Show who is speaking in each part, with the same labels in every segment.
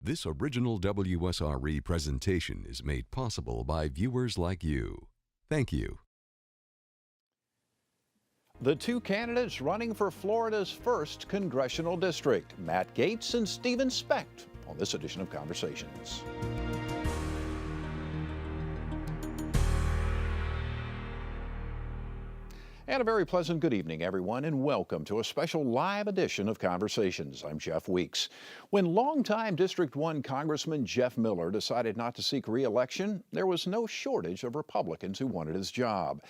Speaker 1: This original WSRE presentation is made possible by viewers like you. Thank you.
Speaker 2: The two candidates running for Florida's 1st Congressional District, Matt Gaetz and Stephen Specht, on this edition of Conversations. And a very pleasant good evening, everyone, and welcome to a special live edition of Conversations. I'm Jeff Weeks. When longtime District 1 Congressman Jeff Miller decided not to seek re-election, there was no shortage of Republicans who wanted his job.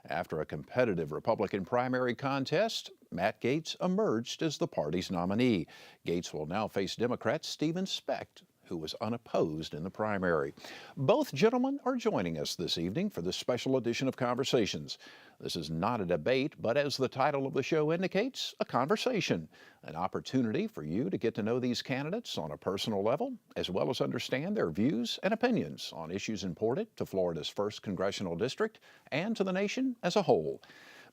Speaker 2: After a competitive Republican primary contest, Matt Gaetz emerged as the party's nominee. Gaetz will now face Democrat Stephen Specht, who was unopposed in the primary. Both gentlemen are joining us this evening for this special edition of Conversations. This is not a debate, but as the title of the show indicates, a conversation, an opportunity for you to get to know these candidates on a personal level, as well as understand their views and opinions on issues important to Florida's 1st Congressional District and to the nation as a whole.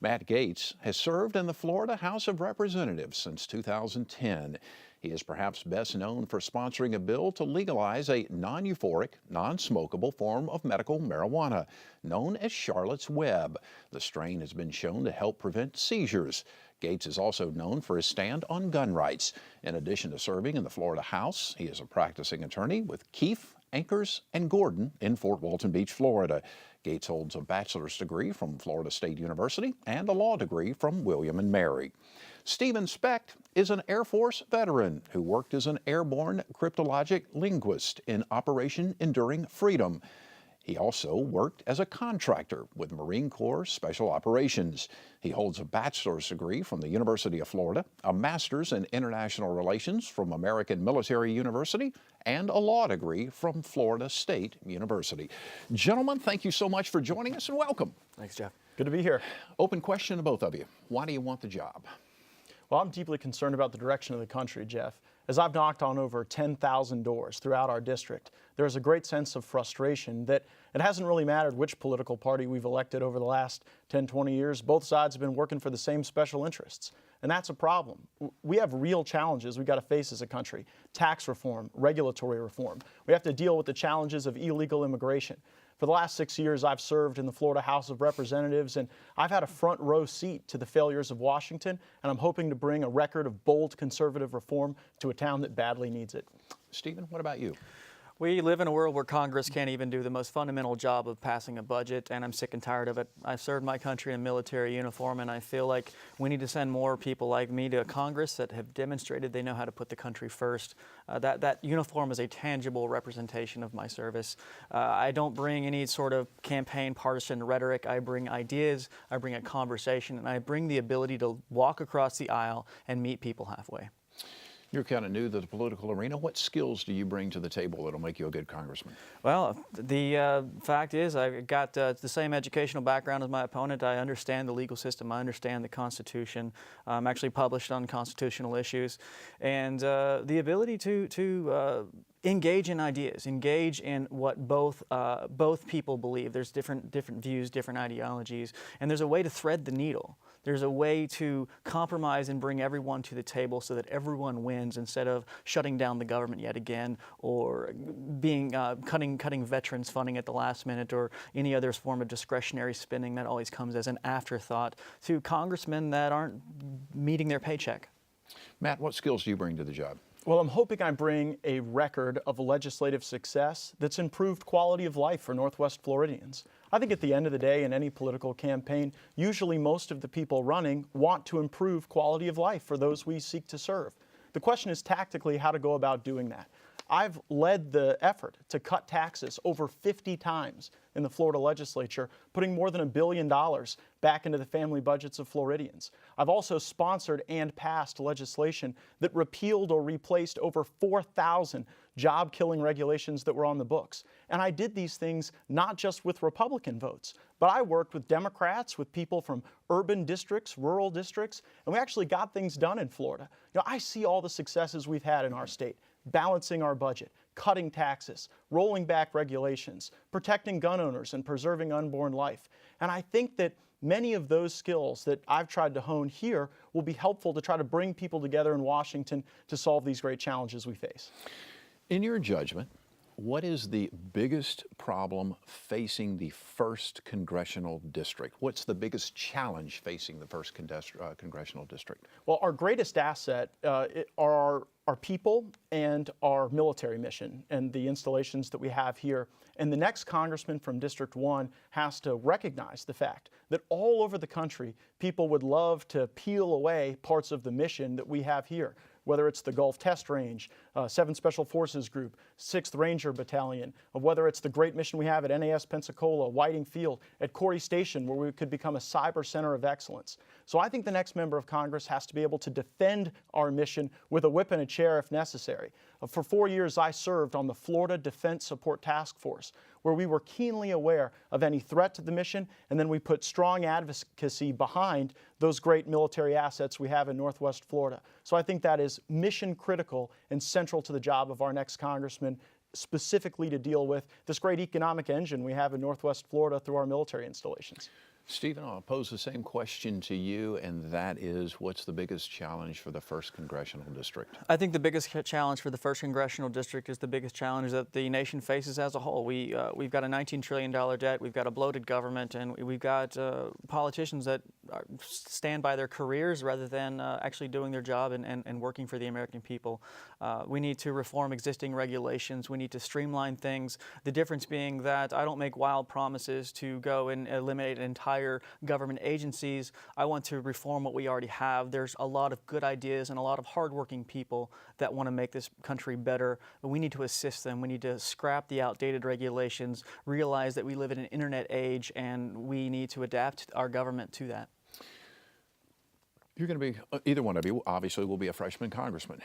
Speaker 2: Matt Gaetz has served in the Florida House of Representatives since 2010. He is perhaps best known for sponsoring a bill to legalize a non-euphoric, non-smokable form of medical marijuana, known as Charlotte's Web. The strain has been shown to help prevent seizures. Gaetz is also known for his stand on gun rights. In addition to serving in the Florida House, he is a practicing attorney with Keefe, Ankers, and Gordon in Fort Walton Beach, Florida. Gaetz holds a bachelor's degree from Florida State University and a law degree from William & Mary. Stephen Specht is an Air Force veteran who worked as an airborne cryptologic linguist in Operation Enduring Freedom. He also worked as a contractor with Marine Corps Special Operations. He holds a bachelor's degree from the University of Florida, a master's in international relations from American Military University, and a law degree from Florida State University. Gentlemen, thank you so much for joining us and welcome.
Speaker 3: Thanks, Jeff.
Speaker 4: Good to be here.
Speaker 2: Open question to both of you. Why do you want the job?
Speaker 4: Well, I'm deeply concerned about the direction of the country, Jeff. As I've knocked on over 10,000 doors throughout our district, there is a great sense of frustration that it hasn't really mattered which political party we've elected over the last 10, 20 years. Both sides have been working for the same special interests, and that's a problem. We have real challenges we've got to face as a country. Tax reform, regulatory reform. We have to deal with the challenges of illegal immigration. For the last 6 years, I've served in the Florida House of Representatives, and I've had a front row seat to the failures of Washington, and I'm hoping to bring a record of bold conservative reform to a town that badly needs it.
Speaker 2: Stephen, what about you?
Speaker 3: We live in a world where Congress can't even do the most fundamental job of passing a budget, and I'm sick and tired of it. I've served my country in military uniform, and I feel like we need to send more people like me to Congress that have demonstrated they know how to put the country first. That uniform is a tangible representation of my service. I don't bring any sort of campaign partisan rhetoric. I bring ideas, I bring a conversation, and I bring the ability to walk across the aisle and meet people halfway.
Speaker 2: You're kind of new to the political arena. What skills do you bring to the table that'll make you a good congressman?
Speaker 3: Well, the fact is I've got the same educational background as my opponent. I understand the legal system. I understand the Constitution. I'm actually published on constitutional issues. And the ability to engage in ideas, engage in what both people believe. There's different views, different ideologies, and there's a way to thread the needle. There's a way to compromise and bring everyone to the table so that everyone wins instead of shutting down the government yet again or being cutting veterans funding at the last minute or any other form of discretionary spending that always comes as an afterthought to congressmen that aren't meeting their paycheck.
Speaker 2: Matt, what skills do you bring to the job?
Speaker 4: Well, I'm hoping I bring a record of legislative success that's improved quality of life for Northwest Floridians. I think at the end of the day, in any political campaign, usually most of the people running want to improve quality of life for those we seek to serve. The question is tactically how to go about doing that. I've led the effort to cut taxes over 50 times in the Florida legislature, putting more than $1 billion back into the family budgets of Floridians. I've also sponsored and passed legislation that repealed or replaced over 4,000 job-killing regulations that were on the books. And I did these things not just with Republican votes, but I worked with Democrats, with people from urban districts, rural districts, and we actually got things done in Florida. You know, I see all the successes we've had in our state. Balancing our budget, cutting taxes, rolling back regulations, protecting gun owners and preserving unborn life. And I think that many of those skills that I've tried to hone here will be helpful to try to bring people together in Washington to solve these great challenges we face.
Speaker 2: In your judgment, what is the biggest problem facing the 1st Congressional District? What's the biggest challenge facing the 1st Congressional District?
Speaker 4: Well, our greatest asset are our people and our military mission and the installations that we have here. And the next congressman from District 1 has to recognize the fact that all over the country, people would love to peel away parts of the mission that we have here, whether it's the Gulf Test Range, 7th Special Forces Group, 6th Ranger Battalion, or whether it's the great mission we have at NAS Pensacola, Whiting Field, at Corey Station, where we could become a cyber center of excellence. So I think the next member of Congress has to be able to defend our mission with a whip and a chair if necessary. For 4 years, I served on the Florida Defense Support Task Force, where we were keenly aware of any threat to the mission, and then we put strong advocacy behind those great military assets we have in Northwest Florida. So I think that is mission critical and central to the job of our next congressman, specifically to deal with this great economic engine we have in Northwest Florida through our military installations.
Speaker 2: Stephen, I'll pose the same question to you, and that is, what's the biggest challenge for the 1st Congressional District?
Speaker 3: I think the biggest challenge for the 1st Congressional District is the biggest challenge that the nation faces as a whole. We've got a $19 trillion debt, we've got a bloated government, and we've got politicians that stand by their careers rather than actually doing their job and working for the American people. We need to reform existing regulations. We need to streamline things. The difference being that I don't make wild promises to go and eliminate entire government agencies. I want to reform what we already have. There's a lot of good ideas and a lot of hardworking people that want to make this country better, but we need to assist them. We need to scrap the outdated regulations, realize that we live in an internet age, and we need to adapt our government to that.
Speaker 2: You're going to be, either one of you obviously will be a freshman congressman.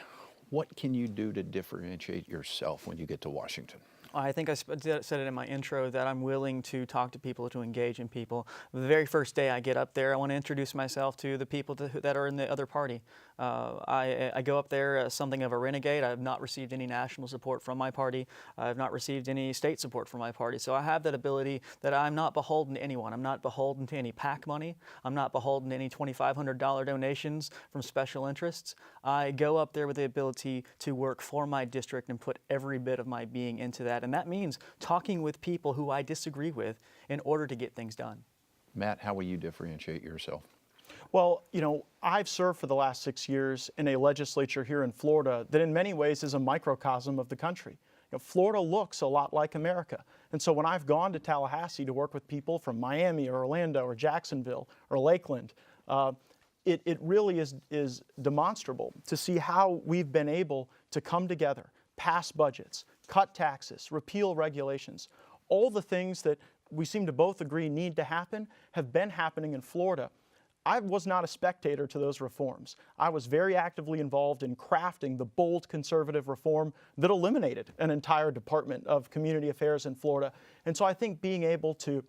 Speaker 2: What can you do to differentiate yourself when you get to Washington?
Speaker 3: I think I said it in my intro that I'm willing to talk to people, to engage in people. The very first day I get up there, I want to introduce myself to the people that are in the other party. I go up there as something of a renegade. I have not received any national support from my party. I have not received any state support from my party. So I have that ability that I'm not beholden to anyone. I'm not beholden to any PAC money. I'm not beholden to any $2,500 donations from special interests. I go up there with the ability to work for my district and put every bit of my being into that. And that means talking with people who I disagree with in order to get things done.
Speaker 2: Matt, how will you differentiate yourself?
Speaker 4: Well, you know, I've served for the last 6 years in a legislature here in Florida that in many ways is a microcosm of the country. You know, Florida looks a lot like America. And so when I've gone to Tallahassee to work with people from Miami or Orlando or Jacksonville or Lakeland, it really is demonstrable to see how we've been able to come together, pass budgets, cut taxes, repeal regulations. All the things that we seem to both agree need to happen have been happening in Florida. I was not a spectator to those reforms. I was very actively involved in crafting the bold conservative reform that eliminated an entire Department of Community Affairs in Florida. And so I think being able to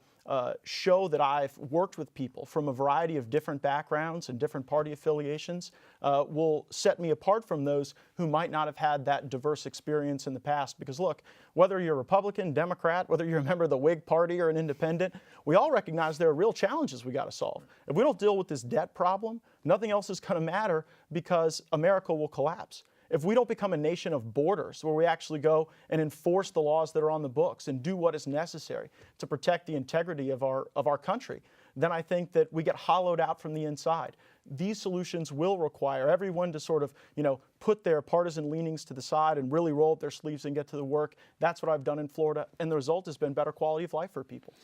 Speaker 4: show that I've worked with people from a variety of different backgrounds and different party affiliations will set me apart from those who might not have had that diverse experience in the past. Because look, whether you're Republican, Democrat, whether you're a member of the Whig Party or an independent, we all recognize there are real challenges we got to solve. If we don't deal with this debt problem, nothing else is going to matter because America will collapse. If we don't become a nation of borders where we actually go and enforce the laws that are on the books and do what is necessary to protect the integrity of our country, then I think that we get hollowed out from the inside. These solutions will require everyone to sort of, put their partisan leanings to the side and really roll up their sleeves and get to the work. That's what I've done in Florida, and the result has been better quality of life for people.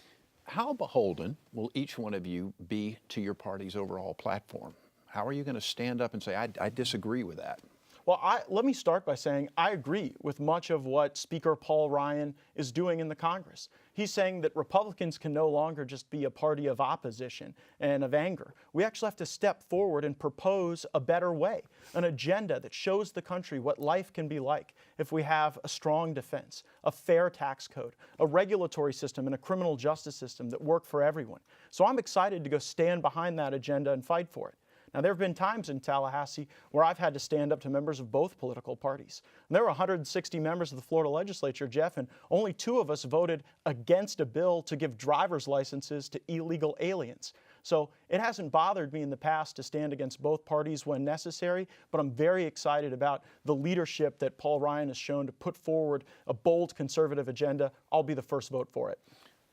Speaker 2: How beholden will each one of you be to your party's overall platform? How are you going to stand up and say, I disagree with that?
Speaker 4: Well, let me start by saying I agree with much of what Speaker Paul Ryan is doing in the Congress. He's saying that Republicans can no longer just be a party of opposition and of anger. We actually have to step forward and propose a better way, an agenda that shows the country what life can be like if we have a strong defense, a fair tax code, a regulatory system, and a criminal justice system that work for everyone. So I'm excited to go stand behind that agenda and fight for it. Now, there have been times in Tallahassee where I've had to stand up to members of both political parties. And there were 160 members of the Florida legislature, Jeff, and only 2 of us voted against a bill to give driver's licenses to illegal aliens. So it hasn't bothered me in the past to stand against both parties when necessary, but I'm very excited about the leadership that Paul Ryan has shown to put forward a bold conservative agenda. I'll be the first vote for it.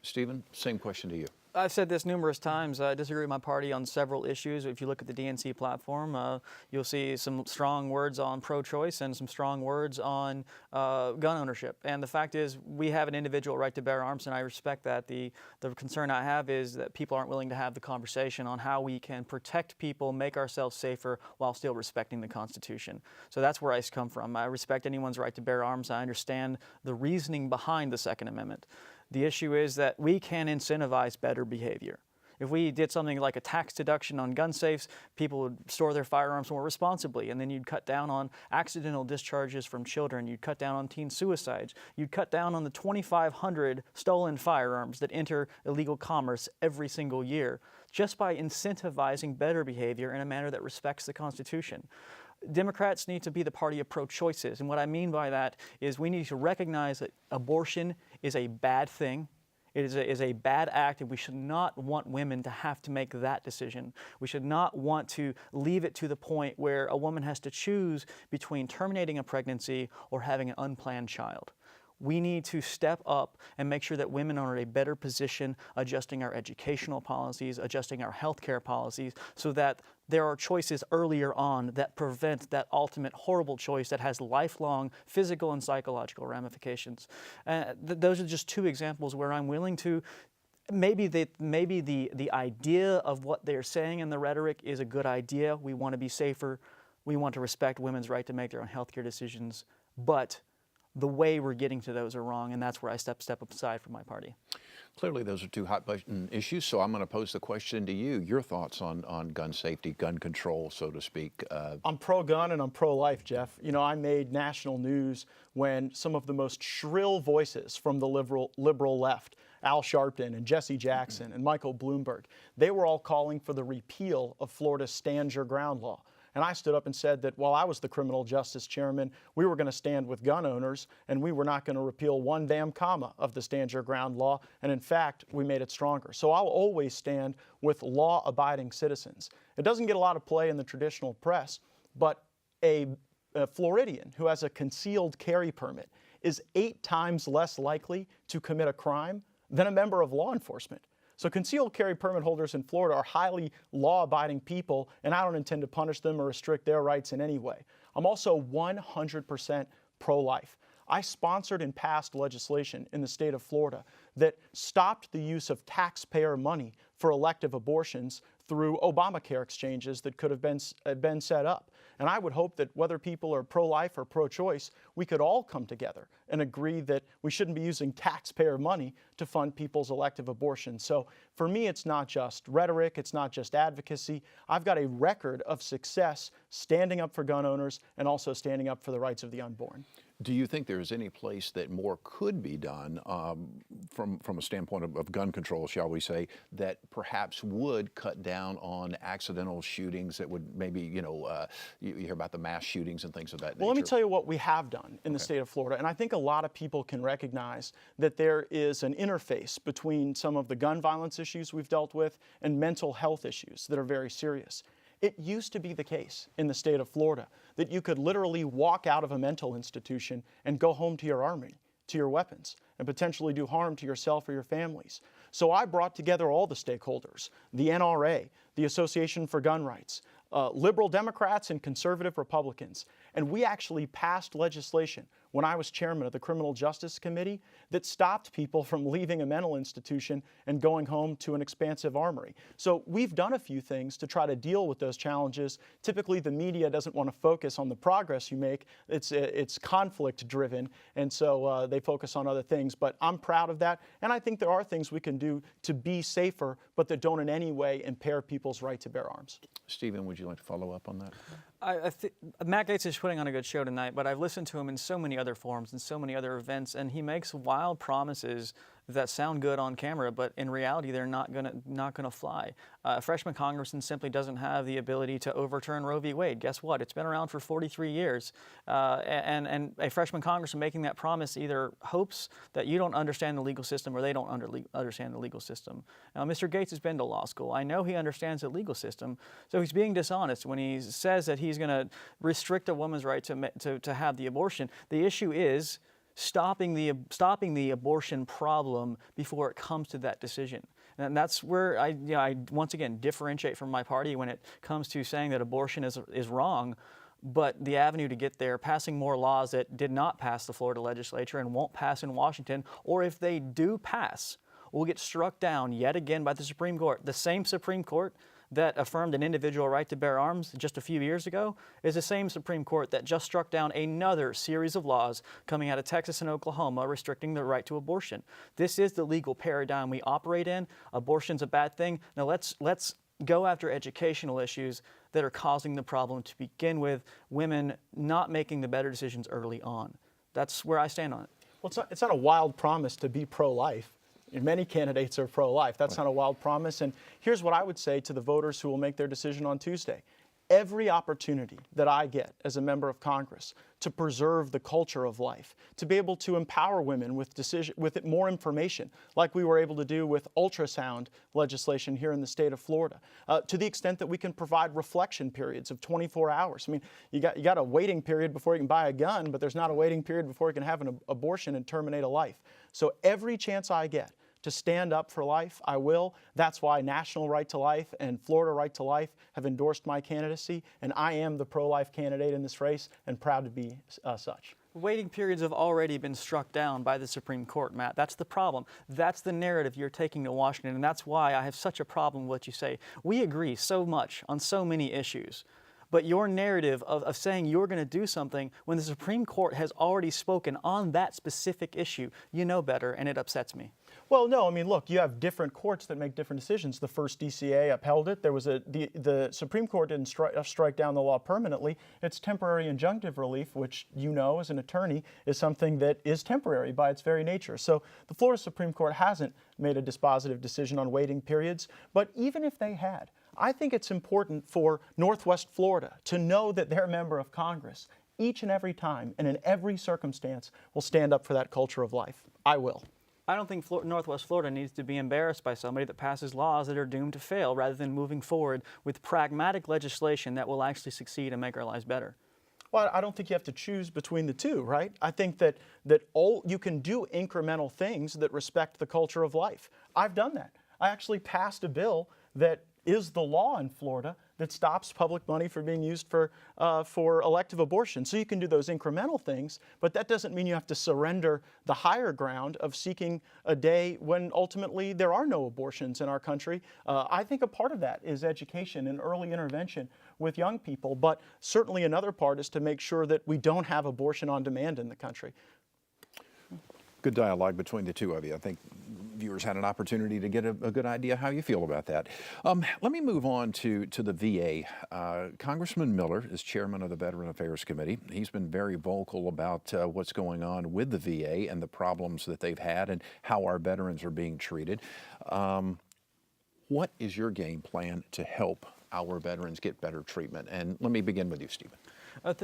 Speaker 2: Stephen, same question to you.
Speaker 3: I've said this numerous times. I disagree with my party on several issues. If you look at the DNC platform, you'll see some strong words on pro-choice and some strong words on gun ownership. And the fact is, we have an individual right to bear arms, and I respect that. The concern I have is that people aren't willing to have the conversation on how we can protect people, make ourselves safer, while still respecting the Constitution. So that's where I come from. I respect anyone's right to bear arms. I understand the reasoning behind the Second Amendment. The issue is that we can incentivize better behavior. If we did something like a tax deduction on gun safes, people would store their firearms more responsibly, and then you'd cut down on accidental discharges from children, you'd cut down on teen suicides, you'd cut down on the 2,500 stolen firearms that enter illegal commerce every single year, just by incentivizing better behavior in a manner that respects the Constitution. Democrats need to be the party of pro-choices, and what I mean by that is we need to recognize that abortion is a bad thing. It is a bad act, and we should not want women to have to make that decision. We should not want to leave it to the point where a woman has to choose between terminating a pregnancy or having an unplanned child. We need to step up and make sure that women are in a better position, adjusting our educational policies, adjusting our healthcare policies, so that there are choices earlier on that prevent that ultimate horrible choice that has lifelong physical and psychological ramifications. Those are just two examples where I'm willing to maybe the idea of what they're saying in the rhetoric is a good idea. We want to be safer. We want to respect women's right to make their own healthcare decisions. But the way we're getting to those are wrong, and that's where I step aside from my party.
Speaker 2: Clearly, those are two hot-button issues, so I'm going to pose the question to you. Your thoughts on gun safety, gun control, so to speak.
Speaker 4: I'm pro-gun and I'm pro-life, Jeff. You know, I made national news when some of the most shrill voices from the liberal left, Al Sharpton and Jesse Jackson and Michael Bloomberg, they were all calling for the repeal of Florida's Stand Your Ground law. And I stood up and said that while I was the criminal justice chairman, we were going to stand with gun owners, and we were not going to repeal one damn comma of the Stand Your Ground law. And in fact, we made it stronger. So I'll always stand with law-abiding citizens. It doesn't get a lot of play in the traditional press, but a Floridian who has a concealed carry permit is 8 times less likely to commit a crime than a member of law enforcement. So concealed carry permit holders in Florida are highly law-abiding people, and I don't intend to punish them or restrict their rights in any way. I'm also 100% pro-life. I sponsored and passed legislation in the state of Florida that stopped the use of taxpayer money for elective abortions through Obamacare exchanges that could have been set up. And I would hope that whether people are pro-life or pro-choice, we could all come together and agree that we shouldn't be using taxpayer money to fund people's elective abortions. So for me, it's not just rhetoric, it's not just advocacy. I've got a record of success standing up for gun owners and also standing up for the rights of the unborn.
Speaker 2: Do you think there is any place that more could be done from a standpoint of gun control, shall we say, that perhaps would cut down on accidental shootings that would maybe, you hear about the mass shootings and things of that nature?
Speaker 4: Well, let me tell you what we have done in the state of Florida. And I think a lot of people can recognize that there is an interface between some of the gun violence issues we've dealt with and mental health issues that are very serious. It used to be the case in the state of Florida that you could literally walk out of a mental institution and go home to your army, to your weapons, and potentially do harm to yourself or your families. So I brought together all the stakeholders, the NRA, the Association for Gun Rights, liberal Democrats and conservative Republicans, and we actually passed legislation when I was chairman of the Criminal Justice Committee that stopped people from leaving a mental institution and going home to an expansive armory. So we've done a few things to try to deal with those challenges. Typically, the media doesn't want to focus on the progress you make. It's conflict driven, and so they focus on other things. But I'm proud of that, and I think there are things we can do to be safer, but that don't in any way impair people's right to bear arms.
Speaker 2: Stephen, would you like to follow up on that?
Speaker 3: Matt Gaetz is putting on a good show tonight, but I've listened to him in so many other forums and so many other events, and he makes wild promises that sound good on camera, but in reality, they're not gonna fly. A freshman congressman simply doesn't have the ability to overturn Roe v. Wade. Guess what? It's been around for 43 years, and a freshman congressman making that promise either hopes that you don't understand the legal system or they don't understand the legal system. Now, Mr. Gaetz has been to law school. I know he understands the legal system, so he's being dishonest when he says that he's going to restrict a woman's right to have the abortion. The issue is stopping the abortion problem before it comes to that decision. And that's where I once again differentiate from my party when it comes to saying that abortion is wrong, but the avenue to get there, passing more laws that did not pass the Florida legislature and won't pass in Washington, or if they do pass, will get struck down yet again by the Supreme Court. The same Supreme Court that affirmed an individual right to bear arms just a few years ago is the same Supreme Court that just struck down another series of laws coming out of Texas and Oklahoma restricting the right to abortion. This is the legal paradigm we operate in. Abortion's a bad thing. Now let's go after educational issues that are causing the problem to begin with, women not making the better decisions early on. That's where I stand on it.
Speaker 4: Well, it's not a wild promise to be pro-life. Many candidates are pro-life. That's not a wild promise. And here's what I would say to the voters who will make their decision on Tuesday. Every opportunity that I get as a member of Congress to preserve the culture of life, to be able to empower women with more information, like we were able to do with ultrasound legislation here in the state of Florida, to the extent that we can provide reflection periods of 24 hours. I mean, you got a waiting period before you can buy a gun, but there's not a waiting period before you can have an abortion and terminate a life. So every chance I get to stand up for life, I will. That's why National Right to Life and Florida Right to Life have endorsed my candidacy, and I am the pro-life candidate in this race and proud to be such.
Speaker 3: Waiting periods have already been struck down by the Supreme Court, Matt. That's the problem. That's the narrative you're taking to Washington, and that's why I have such a problem with what you say. We agree so much on so many issues. But your narrative of saying you're going to do something when the Supreme Court has already spoken on that specific issue, you know better, and it upsets me.
Speaker 4: Well, no, I mean, look, you have different courts that make different decisions. The first DCA upheld it. There was the Supreme Court didn't strike down the law permanently. It's temporary injunctive relief, which you know as an attorney is something that is temporary by its very nature. So the Florida Supreme Court hasn't made a dispositive decision on waiting periods, but even if they had, I think it's important for Northwest Florida to know that their member of Congress, each and every time and in every circumstance, will stand up for that culture of life. I will.
Speaker 3: I don't think Northwest Florida needs to be embarrassed by somebody that passes laws that are doomed to fail rather than moving forward with pragmatic legislation that will actually succeed and make our lives better.
Speaker 4: Well, I don't think you have to choose between the two, right? I think that you can do incremental things that respect the culture of life. I've done that. I actually passed a bill that is the law in Florida that stops public money from being used for elective abortion. So you can do those incremental things, but that doesn't mean you have to surrender the higher ground of seeking a day when ultimately there are no abortions in our country. I think a part of that is education and early intervention with young people, but certainly another part is to make sure that we don't have abortion on demand in the country.
Speaker 2: Good dialogue between the two of you. I think viewers had an opportunity to get a good idea how you feel about that. Let me move on to the VA. Congressman Miller is chairman of the Veteran Affairs Committee. He's been very vocal about what's going on with the VA and the problems that they've had and how our veterans are being treated. What is your game plan to help our veterans get better treatment? And let me begin with you, Stephen.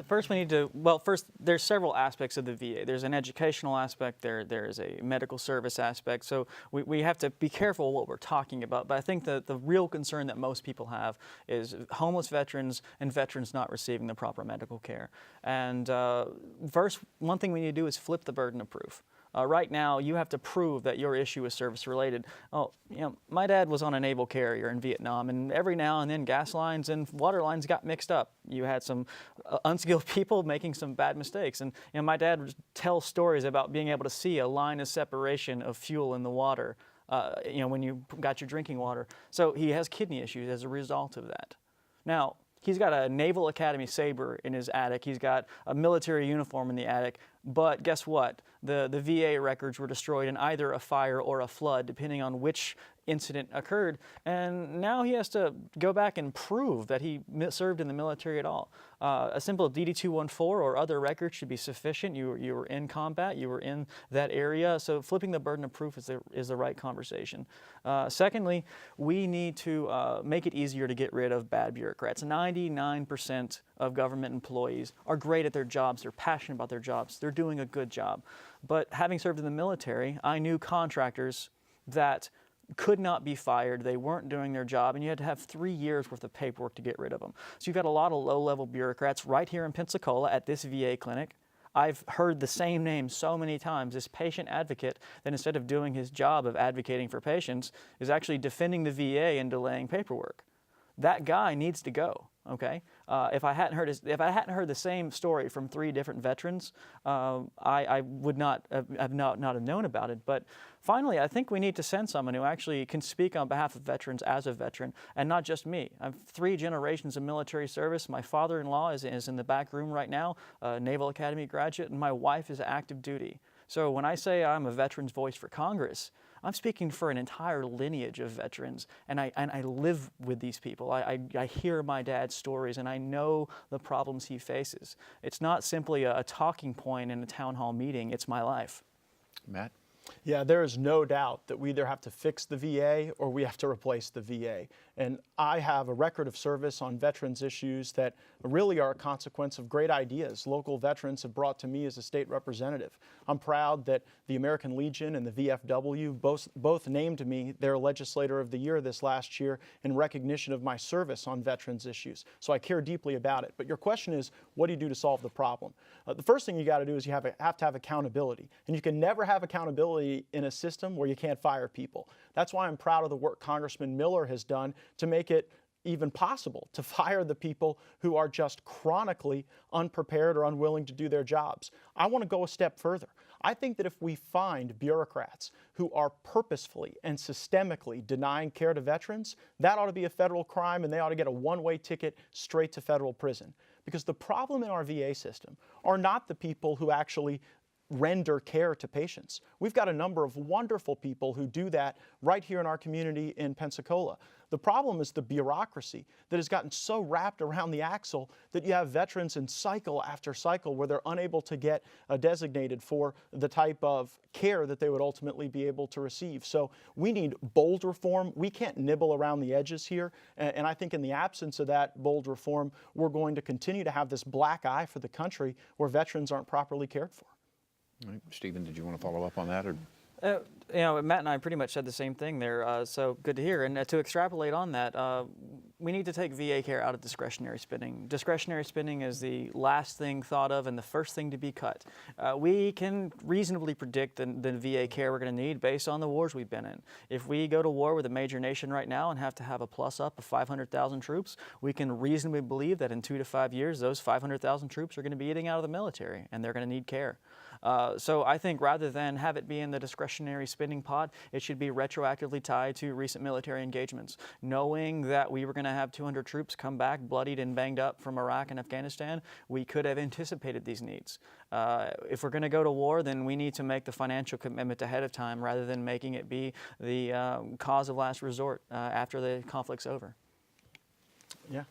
Speaker 3: First, there's several aspects of the VA. There's an educational aspect, there's a medical service aspect, so we have to be careful what we're talking about. But I think that the real concern that most people have is homeless veterans and veterans not receiving the proper medical care. And first, one thing we need to do is flip the burden of proof. Right now, you have to prove that your issue is service-related. Oh, my dad was on a naval carrier in Vietnam, and every now and then gas lines and water lines got mixed up. You had some unskilled people making some bad mistakes. And my dad would tell stories about being able to see a line of separation of fuel in the water, when you got your drinking water. So he has kidney issues as a result of that. Now, he's got a Naval Academy saber in his attic. He's got a military uniform in the attic. But guess what? The VA records were destroyed in either a fire or a flood, depending on which incident occurred. And now he has to go back and prove that he served in the military at all. A simple DD-214 or other record should be sufficient. You were in combat, you were in that area. So flipping the burden of proof is the right conversation. Secondly, we need to make it easier to get rid of bad bureaucrats. 99% of government employees are great at their jobs. They're passionate about their jobs. They're doing a good job. But having served in the military, I knew contractors that could not be fired. They weren't doing their job, and you had to have 3 years worth of paperwork to get rid of them. So you've got a lot of low-level bureaucrats right here in Pensacola at this VA clinic. I've heard the same name so many times, this patient advocate that instead of doing his job of advocating for patients is actually defending the VA and delaying paperwork. That guy needs to go. Okay, if I hadn't heard the same story from 3 different veterans, I would not have known about it. But finally, I think we need to send someone who actually can speak on behalf of veterans as a veteran, and not just me. I have 3 generations of military service. My father-in-law is in the back room right now, a Naval Academy graduate, and my wife is active duty. So when I say I'm a veteran's voice for Congress, I'm speaking for an entire lineage of veterans, and I live with these people. I hear my dad's stories, and I know the problems he faces. It's not simply a talking point in a town hall meeting. It's my life.
Speaker 2: Matt?
Speaker 4: Yeah, there is no doubt that we either have to fix the VA or we have to replace the VA. And I have a record of service on veterans issues that really are a consequence of great ideas local veterans have brought to me as a state representative. I'm proud that the American Legion and the VFW both named me their Legislator of the Year this last year in recognition of my service on veterans issues. So I care deeply about it. But your question is, what do you do to solve the problem? The first thing you got to do is you have to have accountability. And you can never have accountability in a system where you can't fire people. That's why I'm proud of the work Congressman Miller has done to make it even possible to fire the people who are just chronically unprepared or unwilling to do their jobs. I want to go a step further. I think that if we find bureaucrats who are purposefully and systemically denying care to veterans, that ought to be a federal crime, and they ought to get a one-way ticket straight to federal prison. Because the problem in our VA system are not the people who actually render care to patients. We've got a number of wonderful people who do that right here in our community in Pensacola. The problem is the bureaucracy that has gotten so wrapped around the axle that you have veterans in cycle after cycle where they're unable to get designated for the type of care that they would ultimately be able to receive. So we need bold reform. We can't nibble around the edges here. And I think in the absence of that bold reform, we're going to continue to have this black eye for the country where veterans aren't properly cared for.
Speaker 2: All right. Stephen, did you want to follow up on that? Or?
Speaker 3: Matt and I pretty much said the same thing there, so good to hear. And to extrapolate on that, we need to take VA care out of discretionary spending. Discretionary spending is the last thing thought of and the first thing to be cut. We can reasonably predict the VA care we're going to need based on the wars we've been in. If we go to war with a major nation right now and have to have a plus up of 500,000 troops, we can reasonably believe that in 2 to 5 years, those 500,000 troops are going to be eating out of the military, and they're going to need care. So I think rather than have it be in the discretionary spending pot, it should be retroactively tied to recent military engagements. Knowing that we were going to have 200 troops come back bloodied and banged up from Iraq and Afghanistan, we could have anticipated these needs. If we're going to go to war, then we need to make the financial commitment ahead of time rather than making it be the cause of last resort after the conflict's over.
Speaker 4: Yeah,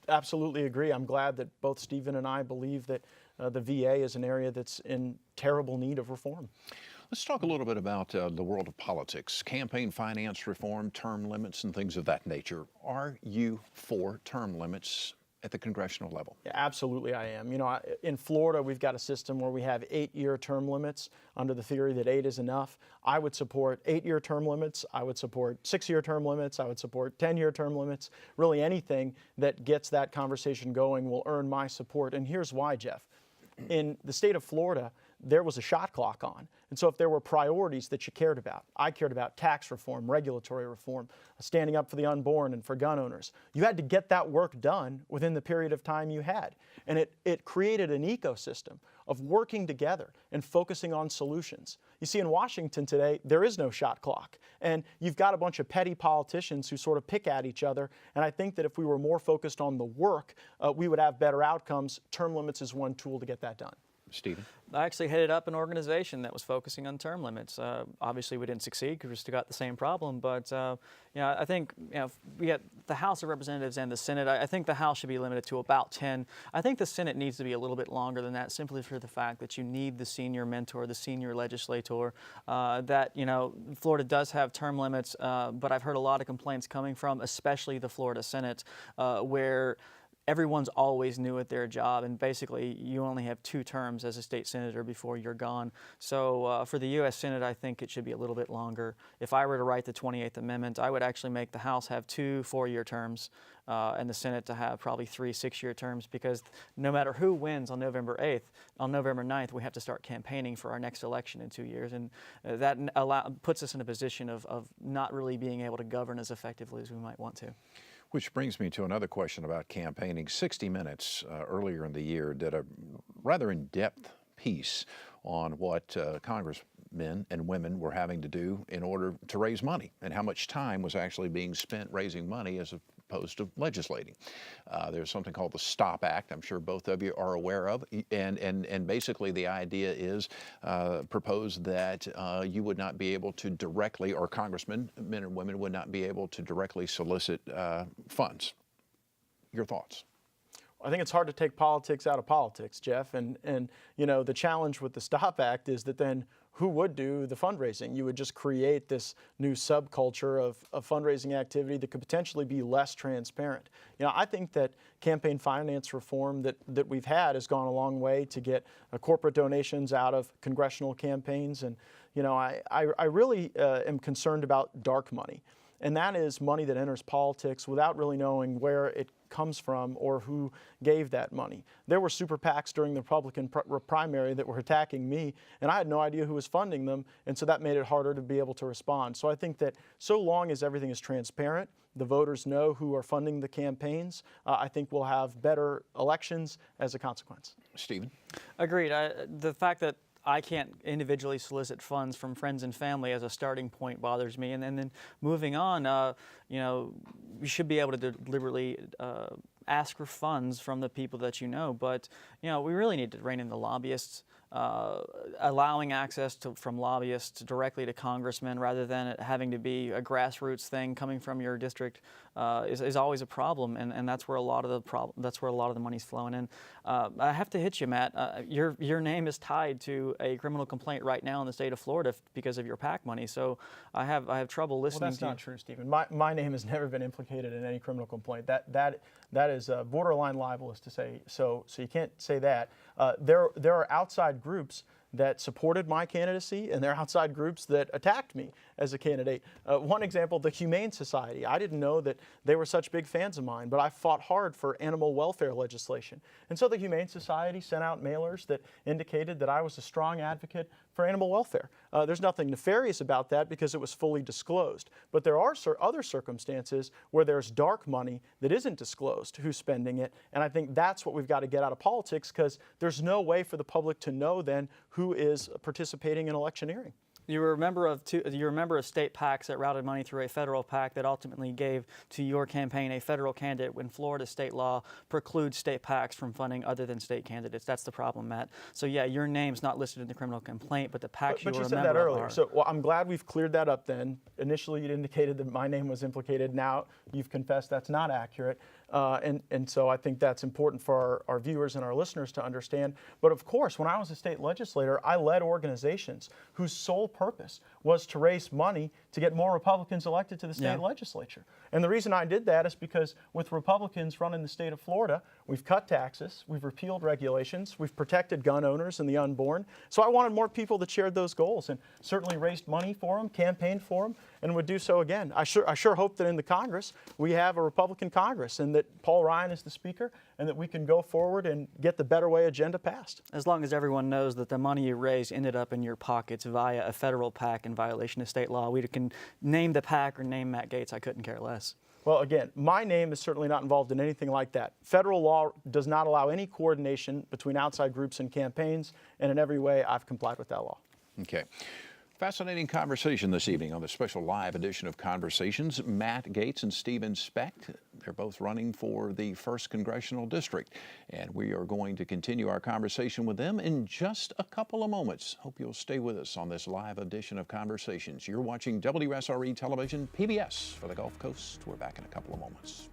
Speaker 4: absolutely agree. I'm glad that both Stephen and I believe that the VA is an area that's in terrible need of reform.
Speaker 2: Let's talk a little bit about the world of politics, campaign finance reform, term limits, and things of that nature. Are you for term limits at the congressional level?
Speaker 4: Yeah, absolutely I am. You know, in Florida, we've got a system where we have 8-year term limits under the theory that 8 is enough. I would support 8-year term limits. I would support 6-year term limits. I would support 10-year term limits. Really anything that gets that conversation going will earn my support. And here's why, Jeff. In the state of Florida, there was a shot clock on. And so if there were priorities that you cared about, I cared about tax reform, regulatory reform, standing up for the unborn and for gun owners. You had to get that work done within the period of time you had. And it created an ecosystem of working together and focusing on solutions. You see, in Washington today, there is no shot clock. And you've got a bunch of petty politicians who sort of pick at each other. And I think that if we were more focused on the work, we would have better outcomes. Term limits is one tool to get that done.
Speaker 2: Stephen?
Speaker 3: I actually headed up an organization that was focusing on term limits. Obviously, we didn't succeed because we still got the same problem. But I think we got the House of Representatives and the Senate. I think the House should be limited to about 10. I think the Senate needs to be a little bit longer than that, simply for the fact that you need the senior mentor, the senior legislator. Florida does have term limits, but I've heard a lot of complaints coming from, especially the Florida Senate, where everyone's always new at their job, and basically you only have 2 terms as a state senator before you're gone. So for the U.S. Senate, I think it should be a little bit longer. If I were to write the 28th Amendment, I would actually make the House have 2 4-year terms and the Senate to have probably 3 6-year terms, because no matter who wins on November 8th, on November 9th, we have to start campaigning for our next election in 2 years. And that puts us in a position of not really being able to govern as effectively as we might want to.
Speaker 2: Which brings me to another question about campaigning. 60 Minutes earlier in the year did a rather in-depth piece on what congressmen and women were having to do in order to raise money, and how much time was actually being spent raising money as opposed to legislating. There's something called the STOP Act, I'm sure both of you are aware of, and basically the idea is proposed that you would not be able to directly, or congressmen, men and women, would not be able to directly solicit funds. Your thoughts?
Speaker 4: I think it's hard to take politics out of politics, Jeff, and the challenge with the STOP Act is that then who would do the fundraising? You would just create this new subculture of fundraising activity that could potentially be less transparent. I think that campaign finance reform that we've had has gone a long way to get corporate donations out of congressional campaigns, and I really am concerned about dark money. And that is money that enters politics without really knowing where it comes from or who gave that money. There were super PACs during the Republican primary that were attacking me, and I had no idea who was funding them, and so that made it harder to be able to respond. So I think that so long as everything is transparent, the voters know who are funding the campaigns, I think we'll have better elections as a consequence.
Speaker 2: Stephen?
Speaker 3: Agreed. The fact that I can't individually solicit funds from friends and family as a starting point bothers me. And then moving on, you should be able to deliberately ask for funds from the people that you know. But, we really need to rein in the lobbyists. Allowing access from lobbyists directly to congressmen rather than it having to be a grassroots thing coming from your district is always a problem, and that's where a lot of the money's flowing in. I have to hit you, Matt. Your name is tied to a criminal complaint right now in the state of Florida because of your PAC money. So I have trouble listening.
Speaker 4: Well, that's not true, Stephen. My name has never been implicated in any criminal complaint. That is borderline libelous to say. So you can't say that. There are outside groups that supported my candidacy, and there are outside groups that attacked me as a candidate. One example, the Humane Society. I didn't know that they were such big fans of mine, but I fought hard for animal welfare legislation. And so the Humane Society sent out mailers that indicated that I was a strong advocate for animal welfare. There's nothing nefarious about that because it was fully disclosed. But there are other circumstances where there's dark money that isn't disclosed, who's spending it. And I think that's what we've got to get out of politics, because there's no way for the public to know then who is participating in electioneering.
Speaker 3: You were a member of state PACs that routed money through a federal PAC that ultimately gave to your campaign a federal candidate when Florida state law precludes state PACs from funding other than state candidates. That's the problem, Matt. So yeah, your name's not listed in the criminal complaint, but the PACs you were a member of are. But you said that earlier.
Speaker 4: So I'm glad we've cleared that up then. Initially, you indicated that my name was implicated. Now you've confessed that's not accurate. And so I think that's important for our viewers and our listeners to understand. But of course, when I was a state legislator, I led organizations whose sole purpose was to raise money to get more Republicans elected to the state legislature. And the reason I did that is because with Republicans running the state of Florida, we've cut taxes, we've repealed regulations, we've protected gun owners and the unborn. So I wanted more people that shared those goals, and certainly raised money for them, campaigned for them, and would do so again. I sure hope that in the Congress we have a Republican Congress, and that Paul Ryan is the Speaker, and that we can go forward and get the Better Way agenda passed.
Speaker 3: As long as everyone knows that the money you raised ended up in your pockets via a federal PAC in violation of state law. We can name the PAC or name Matt Gaetz. I couldn't care less.
Speaker 4: Well, again, my name is certainly not involved in anything like that. Federal law does not allow any coordination between outside groups and campaigns, and in every way I've complied with that law.
Speaker 2: Okay. Fascinating conversation this evening on the special live edition of Conversations. Matt Gaetz and Stephen Specht, they're both running for the 1st Congressional District, and we are going to continue our conversation with them in just a couple of moments. Hope you'll stay with us on this live edition of Conversations. You're watching WSRE Television, PBS for the Gulf Coast. We're back in a couple of moments.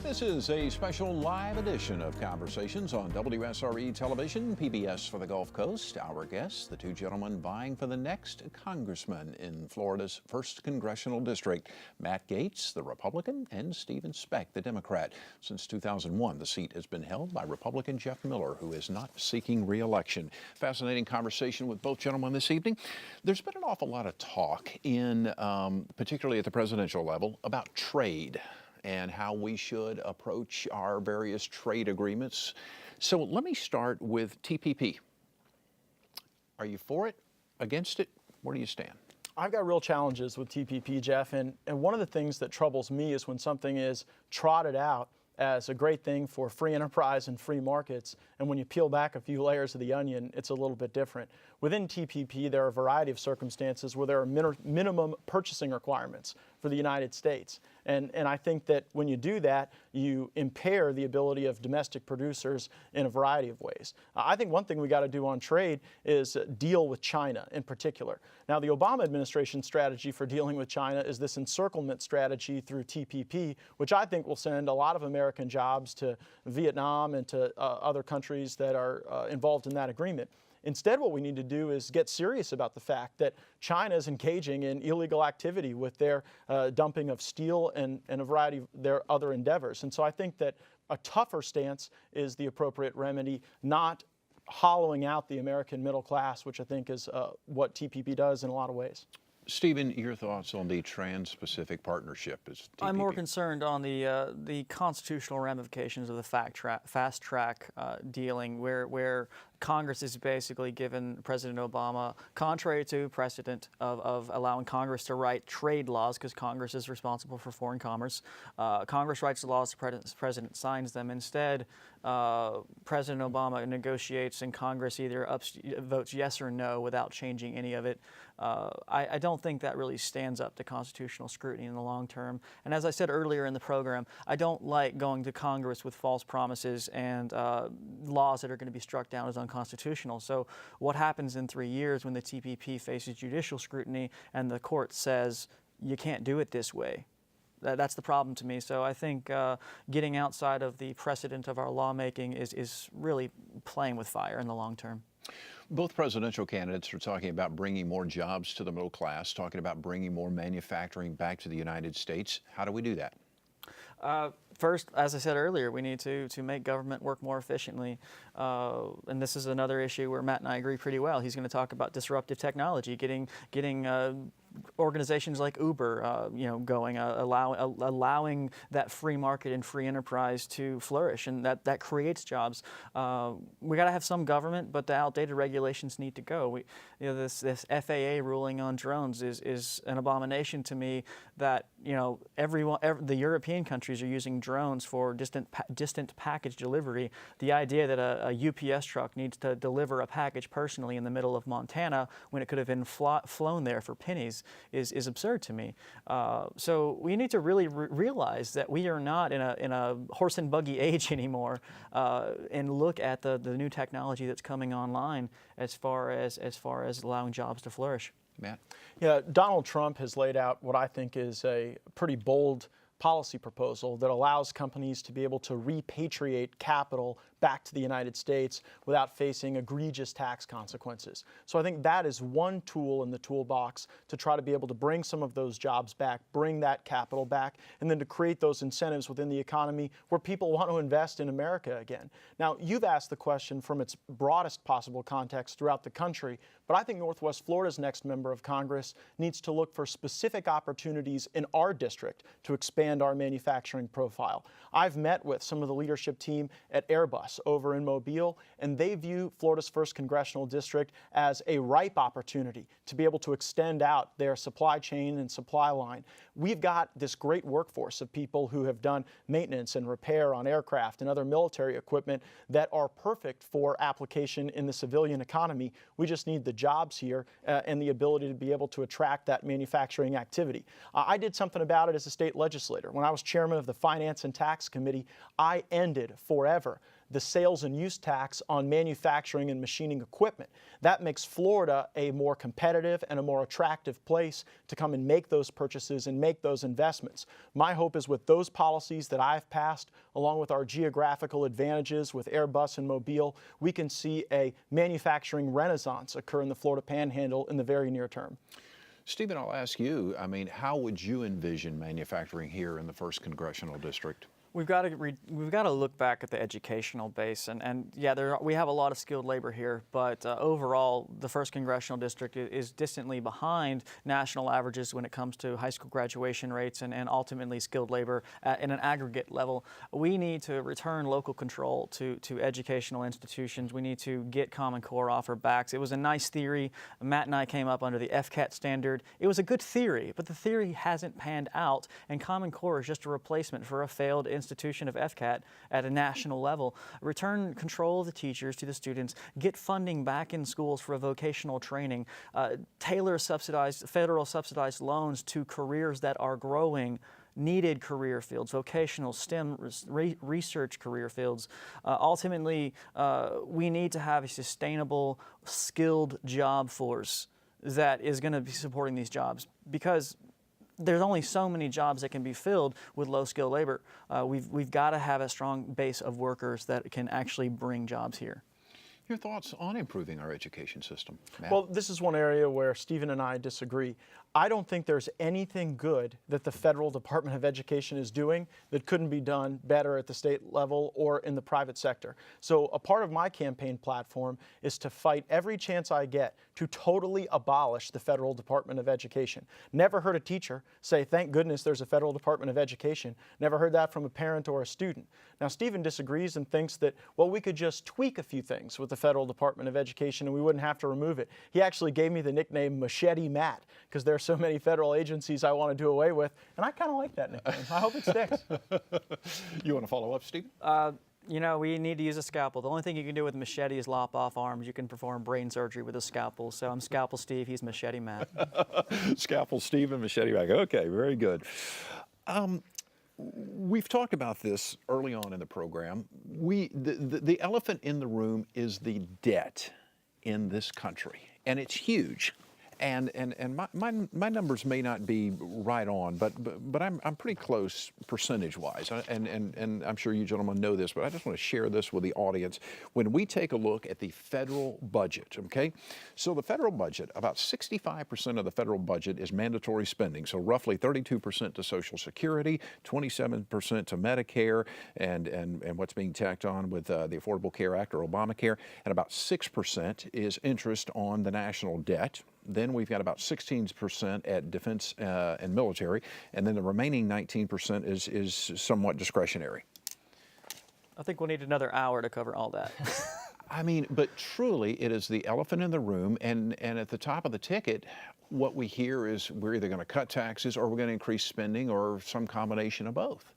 Speaker 2: This is a special live edition of Conversations on WSRE Television, PBS for the Gulf Coast. Our guests, the two gentlemen vying for the next congressman in Florida's 1st Congressional District, Matt Gaetz, the Republican, and Stephen Specht, the Democrat. Since 2001, the seat has been held by Republican Jeff Miller, who is not seeking re-election. Fascinating conversation with both gentlemen this evening. There's been an awful lot of talk in, particularly at the presidential level, about trade and how we should approach our various trade agreements. So let me start with TPP. Are you for it, against it? Where do you stand?
Speaker 4: I've got real challenges with TPP, Jeff, and one of the things that troubles me is when something is trotted out as a great thing for free enterprise and free markets, and when you peel back a few layers of the onion, it's a little bit different. Within TPP, there are a variety of circumstances where there are minimum purchasing requirements for the United States. And I think that when you do that, you impair the ability of domestic producers in a variety of ways. I think one thing we got to do on trade is deal with China in particular. Now, the Obama administration strategy for dealing with China is this encirclement strategy through TPP, which I think will send a lot of American jobs to Vietnam and to other countries that are involved in that agreement. Instead, what we need to do is get serious about the fact that China is engaging in illegal activity with their dumping of steel and a variety of their other endeavors. And so I think that a tougher stance is the appropriate remedy, not hollowing out the American middle class, which I think is what TPP does in a lot of ways.
Speaker 2: Stephen, your thoughts on the Trans-Pacific Partnership? As TPP?
Speaker 3: I'm more concerned on the constitutional ramifications of the fast track dealing, where Congress is basically given President Obama, contrary to precedent of allowing Congress to write trade laws, because Congress is responsible for foreign commerce. Congress writes the laws, the President signs them. Instead, President Obama negotiates and Congress either votes yes or no without changing any of it. I don't think that really stands up to constitutional scrutiny in the long term. And as I said earlier in the program, I don't like going to Congress with false promises and laws that are going to be struck down as unconstitutional. So what happens in 3 years when the TPP faces judicial scrutiny and the court says you can't do it this way? That's the problem to me. So I think getting outside of the precedent of our lawmaking is really playing with fire in the long term.
Speaker 2: Both presidential candidates are talking about bringing more jobs to the middle class, talking about bringing more manufacturing back to the United States. How do we do that?
Speaker 3: first, as I said earlier, we need to make government work more efficiently. And this is another issue where Matt and I agree pretty well. He's going to talk about disruptive technology, getting organizations like Uber, going, allowing that free market and free enterprise to flourish, and that creates jobs. We got to have some government, but the outdated regulations need to go. This FAA ruling on drones is an abomination to me. That the European countries are using drones for distant package delivery. The idea that a UPS truck needs to deliver a package personally in the middle of Montana when it could have been flown there for pennies is absurd to me. So we need to really realize that we are not in a horse and buggy age anymore, and look at the new technology that's coming online as far as allowing jobs to flourish.
Speaker 2: Matt?
Speaker 4: Yeah, Donald Trump has laid out what I think is a pretty bold policy proposal that allows companies to be able to repatriate capital back to the United States without facing egregious tax consequences. So I think that is one tool in the toolbox to try to be able to bring some of those jobs back, bring that capital back, and then to create those incentives within the economy where people want to invest in America again. Now, you've asked the question from its broadest possible context throughout the country, but I think Northwest Florida's next member of Congress needs to look for specific opportunities in our district to expand our manufacturing profile. I've met with some of the leadership team at Airbus over in Mobile, and they view Florida's 1st Congressional District as a ripe opportunity to be able to extend out their supply chain and supply line. We've got this great workforce of people who have done maintenance and repair on aircraft and other military equipment that are perfect for application in the civilian economy. We just need the jobs here and the ability to be able to attract that manufacturing activity. I did something about it as a state legislator. When I was chairman of the Finance and Tax Committee, I ended forever the sales and use tax on manufacturing and machining equipment. That makes Florida a more competitive and a more attractive place to come and make those purchases and make those investments. My hope is with those policies that I've passed, along with our geographical advantages with Airbus and Mobile, we can see a manufacturing renaissance occur in the Florida Panhandle in the very near term.
Speaker 2: Stephen, I'll ask you, how would you envision manufacturing here in the 1st Congressional District?
Speaker 3: We've got to look back at the educational base, and yeah, we have a lot of skilled labor here, but overall, the 1st Congressional District is distantly behind national averages when it comes to high school graduation rates and ultimately skilled labor in an aggregate level. We need to return local control to educational institutions. We need to get Common Core off our backs. It was a nice theory. Matt and I came up under the FCAT standard. It was a good theory, but the theory hasn't panned out, and Common Core is just a replacement for a failed institution of FCAT at a national level. Return control of the teachers to the students, get funding back in schools for vocational training, tailor federal subsidized loans to careers that are growing, needed career fields, vocational STEM research career fields. Ultimately, we need to have a sustainable, skilled job force that is going to be supporting these jobs, because there's only so many jobs that can be filled with low-skilled labor. We've got to have a strong base of workers that can actually bring jobs here.
Speaker 2: Your thoughts on improving our education system, Matt?
Speaker 4: Well, this is one area where Stephen and I disagree. I don't think there's anything good that the Federal Department of Education is doing that couldn't be done better at the state level or in the private sector. So a part of my campaign platform is to fight every chance I get to totally abolish the Federal Department of Education. Never heard a teacher say, thank goodness there's a Federal Department of Education. Never heard that from a parent or a student. Now, Stephen disagrees and thinks that, well, we could just tweak a few things with the Federal Department of Education and we wouldn't have to remove it. He actually gave me the nickname Machete Matt because there are so many federal agencies I want to do away with, and I kind of like that nickname. I hope it sticks.
Speaker 2: You want to follow up, Stephen?
Speaker 3: We need to use a scalpel. The only thing you can do with a machete is lop off arms. You can perform brain surgery with a scalpel. So I'm Scalpel Steve, he's Machete Matt.
Speaker 2: Scalpel Steve and Machete Matt. Okay, very good. We've talked about this early on in the program. The elephant in the room is the debt in this country, and it's huge. And my numbers may not be right on, but I'm pretty close percentage-wise. And I'm sure you gentlemen know this, but I just want to share this with the audience. When we take a look at the federal budget, okay? So the federal budget, about 65% of the federal budget is mandatory spending. So roughly 32% to Social Security, 27% to Medicare, and what's being tacked on with the Affordable Care Act or Obamacare, and about 6% is interest on the national debt. Then we've got about 16% at defense and military, and then the remaining 19% is somewhat discretionary.
Speaker 3: I think we'll need another hour to cover all that.
Speaker 2: I mean, but truly, it is the elephant in the room, and at the top of the ticket, what we hear is we're either going to cut taxes or we're going to increase spending or some combination of both.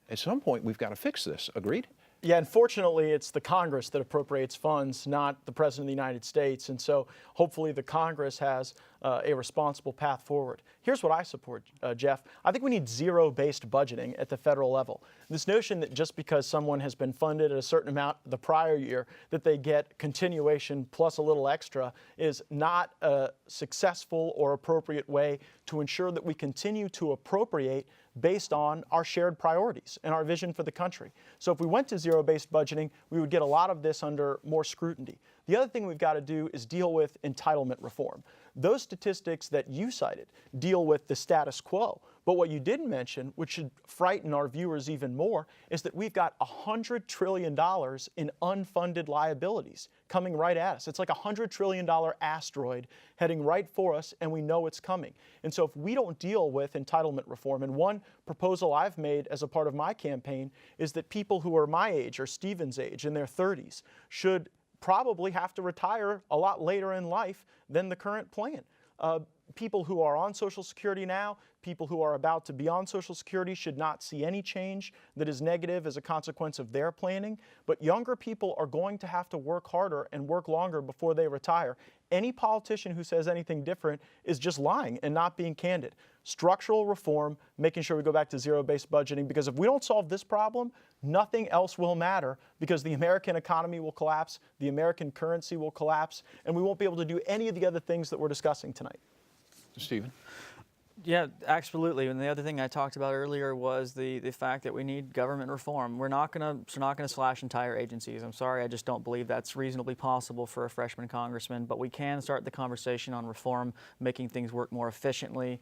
Speaker 2: At some point, we've got to fix this. Agreed?
Speaker 4: Yeah, unfortunately, it's the Congress that appropriates funds, not the President of the United States. And so hopefully the Congress has a responsible path forward. Here's what I support, Jeff. I think we need zero-based budgeting at the federal level. This notion that just because someone has been funded at a certain amount the prior year, that they get continuation plus a little extra is not a successful or appropriate way to ensure that we continue to appropriate based on our shared priorities and our vision for the country. So if we went to zero-based budgeting, we would get a lot of this under more scrutiny. The other thing we've got to do is deal with entitlement reform. Those statistics that you cited deal with the status quo. But what you didn't mention, which should frighten our viewers even more, is that we've got $100 trillion in unfunded liabilities coming right at us. It's like a $100 trillion asteroid heading right for us, and we know it's coming. And so if we don't deal with entitlement reform, and one proposal I've made as a part of my campaign is that people who are my age or Stephen's age, in their 30s, should probably have to retire a lot later in life than the current plan. People who are on Social Security now, people who are about to be on Social Security should not see any change that is negative as a consequence of their planning. But younger people are going to have to work harder and work longer before they retire. Any politician who says anything different is just lying and not being candid. Structural reform, making sure we go back to zero-based budgeting, because if we don't solve this problem, nothing else will matter, because the American economy will collapse, the American currency will collapse, and we won't be able to do any of the other things that we're discussing tonight.
Speaker 2: Stephen?
Speaker 3: Yeah, absolutely. And the other thing I talked about earlier was the fact that we need government reform. We're not going to slash entire agencies. I'm sorry, I just don't believe that's reasonably possible for a freshman congressman. But we can start the conversation on reform, making things work more efficiently.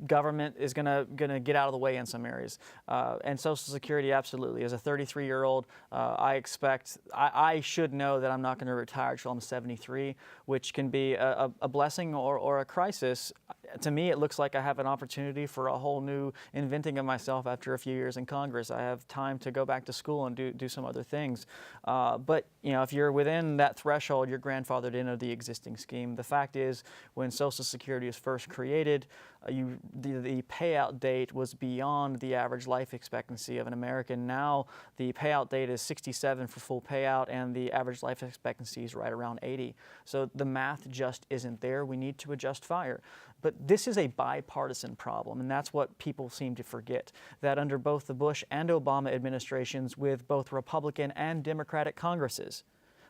Speaker 3: Government is going to get out of the way in some areas. And Social Security, absolutely. As a 33-year-old, I should know that I'm not going to retire until I'm 73, which can be a blessing or a crisis. To me, it looks like I have an opportunity for a whole new inventing of myself after a few years in Congress. I have time to go back to school and do some other things. But you know, if you're within that threshold, you're grandfathered into the existing scheme. The fact is, when Social Security was first created, the payout date was beyond the average life expectancy of an American. Now the payout date is 67 for full payout, and the average life expectancy is right around 80. So the math just isn't there. We need to adjust fire. But this is a bipartisan problem, and that's what people seem to forget, that under both the Bush and Obama administrations, with both Republican and Democratic Congresses,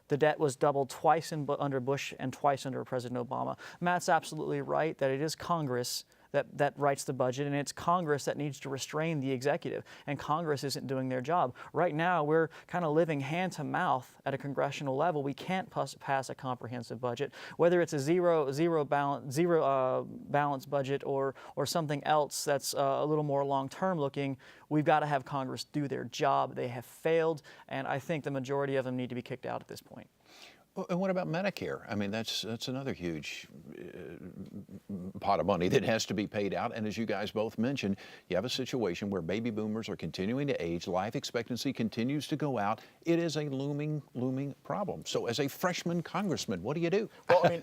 Speaker 3: the debt was doubled twice under Bush and twice under President Obama. Matt's absolutely right that it is Congress that writes the budget, and it's Congress that needs to restrain the executive, and Congress isn't doing their job. Right now, we're kind of living hand to mouth at a congressional level. We can't pass a comprehensive budget, whether it's a zero balance budget or something else that's a little more long-term looking. We've got to have Congress do their job. They have failed, and I think the majority of them need to be kicked out at this point.
Speaker 2: And what about Medicare? I mean, that's another huge pot of money that has to be paid out. And as you guys both mentioned, you have a situation where baby boomers are continuing to age, life expectancy continues to go out. It is a looming problem. So as a freshman congressman, what do you do?
Speaker 4: Well, I mean,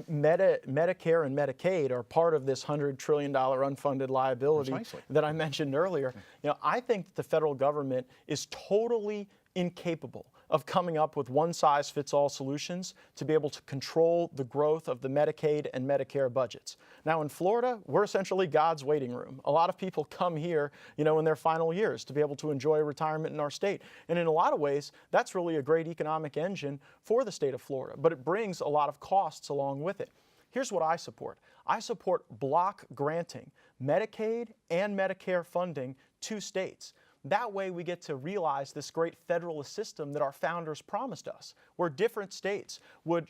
Speaker 4: Medicare and Medicaid are part of this $100 trillion unfunded liability that I mentioned earlier. You know, I think the federal government is totally incapable of coming up with one-size-fits-all solutions to be able to control the growth of the Medicaid and Medicare budgets. Now in Florida, we're essentially God's waiting room. A lot of people come here, you know, in their final years to be able to enjoy retirement in our state. And in a lot of ways, that's really a great economic engine for the state of Florida, but it brings a lot of costs along with it. Here's what I support. I support block granting Medicaid and Medicare funding to states. That way we get to realize this great federalist system that our founders promised us, where different states would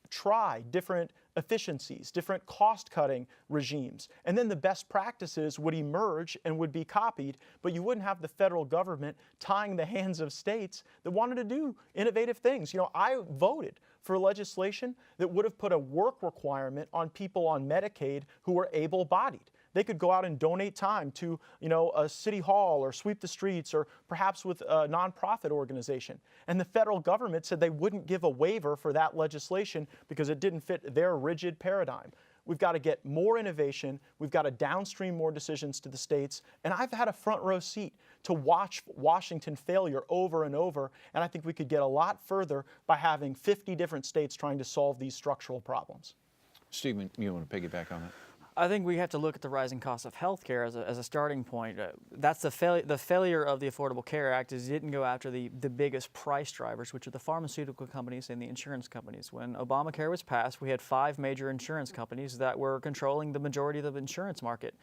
Speaker 4: try different efficiencies, different cost-cutting regimes, and then the best practices would emerge and would be copied, but you wouldn't have the federal government tying the hands of states that wanted to do innovative things. You know, I voted for legislation that would have put a work requirement on people on Medicaid who were able-bodied. They could go out and donate time to, you know, a city hall or sweep the streets or perhaps with a nonprofit organization. And the federal government said they wouldn't give a waiver for that legislation because it didn't fit their rigid paradigm. We've got to get more innovation. We've got to downstream more decisions to the states. And I've had a front row seat to watch Washington failure over and over. And I think we could get a lot further by having 50 different states trying to solve these structural problems.
Speaker 2: Stephen, you want to piggyback on that?
Speaker 3: I think we have to look at the rising cost of health care as a starting point. That's the failure of the Affordable Care Act is it didn't go after the biggest price drivers, which are the pharmaceutical companies and the insurance companies. When Obamacare was passed, we had 5 major insurance companies that were controlling the majority of the insurance market.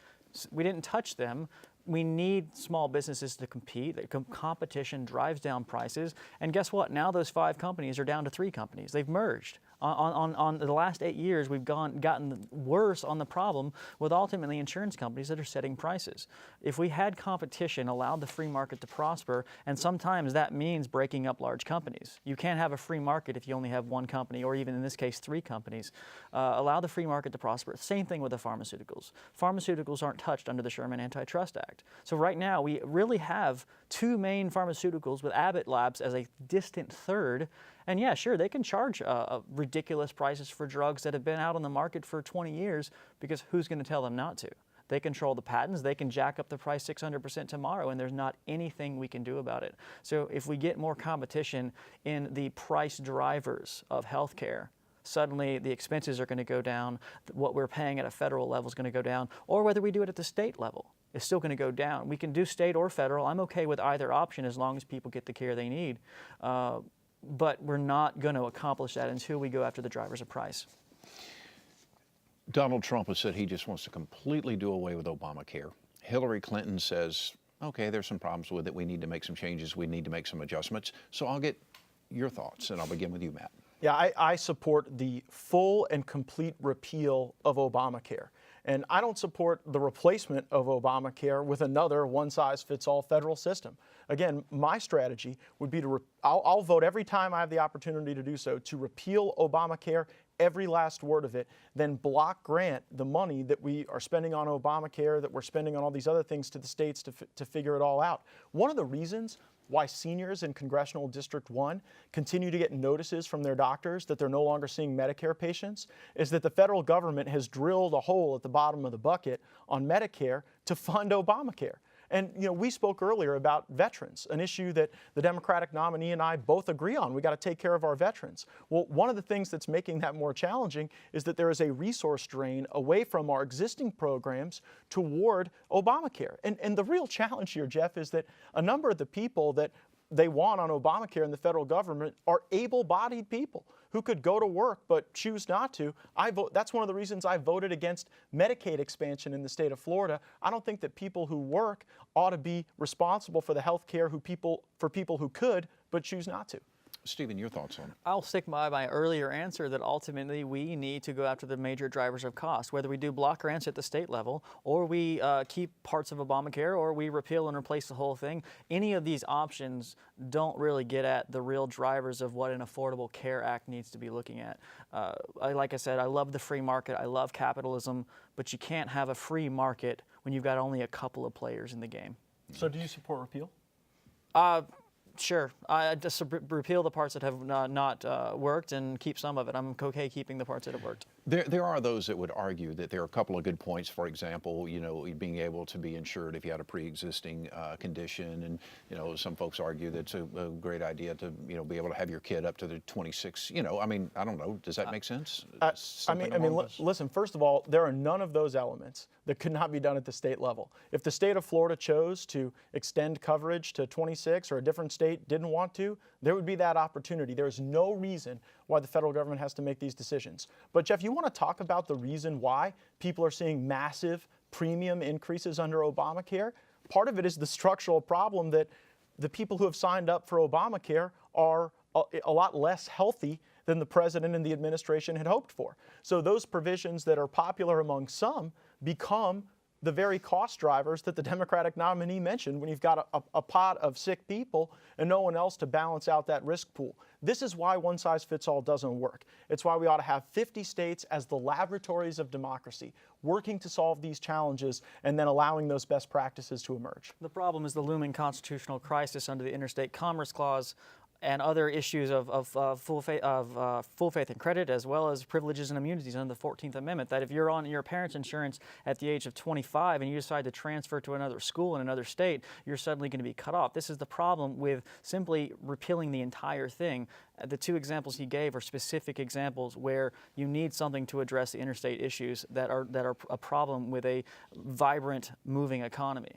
Speaker 3: We didn't touch them. We need small businesses to compete. Competition drives down prices. And guess what? Now those 5 companies are down to 3 companies. They've merged. On the last 8 years, we've gotten worse on the problem with ultimately insurance companies that are setting prices. If we had competition, allowed the free market to prosper, and sometimes that means breaking up large companies. You can't have a free market if you only have 1 company, or even in this case, 3 companies. Allow the free market to prosper. Same thing with the pharmaceuticals. Pharmaceuticals aren't touched under the Sherman Antitrust Act. So right now, we really have 2 main pharmaceuticals with Abbott Labs as a distant third. And yeah, sure, they can charge ridiculous prices for drugs that have been out on the market for 20 years because who's going to tell them not to? They control the patents. They can jack up the price 600% tomorrow, and there's not anything we can do about it. So if we get more competition in the price drivers of healthcare, suddenly the expenses are going to go down. What we're paying at a federal level is going to go down, or whether we do it at the state level, it's still going to go down. We can do state or federal. I'm okay with either option as long as people get the care they need. But we're not going to accomplish that until we go after the drivers of price.
Speaker 2: Donald Trump has said he just wants to completely do away with Obamacare. Hillary Clinton says, okay, there's some problems with it. We need to make some changes. We need to make some adjustments. So I'll get your thoughts, and I'll begin with you, Matt.
Speaker 4: Yeah, I support the full and complete repeal of Obamacare. And I don't support the replacement of Obamacare with another one-size-fits-all federal system. Again, my strategy would be to, I'll vote every time I have the opportunity to do so, to repeal Obamacare, every last word of it, then block grant the money that we are spending on Obamacare, that we're spending on all these other things to the states to figure it all out. One of the reasons why seniors in Congressional District 1 continue to get notices from their doctors that they're no longer seeing Medicare patients is that the federal government has drilled a hole at the bottom of the bucket on Medicare to fund Obamacare. And, you know, we spoke earlier about veterans, an issue that the Democratic nominee and I both agree on. We got to take care of our veterans. Well, one of the things that's making that more challenging is that there is a resource drain away from our existing programs toward Obamacare. And the real challenge here, Jeff, is that a number of the people that they want on Obamacare in the federal government are able-bodied people who could go to work but choose not to. That's one of the reasons I voted against Medicaid expansion in the state of Florida. I don't think that people who work ought to be responsible for the health care for people who could but choose not to.
Speaker 2: Stephen, your thoughts on it?
Speaker 3: I'll stick by my earlier answer that ultimately we need to go after the major drivers of cost, whether we do block grants at the state level or we keep parts of Obamacare or we repeal and replace the whole thing. Any of these options don't really get at the real drivers of what an Affordable Care Act needs to be looking at. Like I said, I love the free market. I love capitalism, but you can't have a free market when you've got only a couple of players in the game.
Speaker 4: So do you support repeal?
Speaker 3: Sure. I just repeal the parts that have not worked and keep some of it. I'm okay keeping the parts that have worked.
Speaker 2: There are those that would argue that there are a couple of good points. For example, you know, being able to be insured if you had a pre-existing condition, and you know, some folks argue that it's a great idea to be able to have your kid up to the 26. You know, I mean, I don't know. Does that make sense?
Speaker 4: Listen. First of all, there are none of those elements that could not be done at the state level. If the state of Florida chose to extend coverage to 26 or a different state didn't want to, there would be that opportunity. There is no reason why the federal government has to make these decisions. But Jeff, you want to talk about the reason why people are seeing massive premium increases under Obamacare? Part of it is the structural problem that the people who have signed up for Obamacare are a lot less healthy than the president and the administration had hoped for. So those provisions that are popular among some become the very cost drivers that the Democratic nominee mentioned when you've got a pot of sick people and no one else to balance out that risk pool. This is why one size fits all doesn't work. It's why we ought to have 50 states as the laboratories of democracy, working to solve these challenges and then allowing those best practices to emerge.
Speaker 3: The problem is the looming constitutional crisis under the Interstate Commerce Clause and other issues of full faith and credit, as well as privileges and immunities under the 14th Amendment, that if you're on your parents' insurance at the age of 25 and you decide to transfer to another school in another state, you're suddenly going to be cut off. This is the problem with simply repealing the entire thing. The two examples he gave are specific examples where you need something to address the interstate issues that are a problem with a vibrant, moving economy.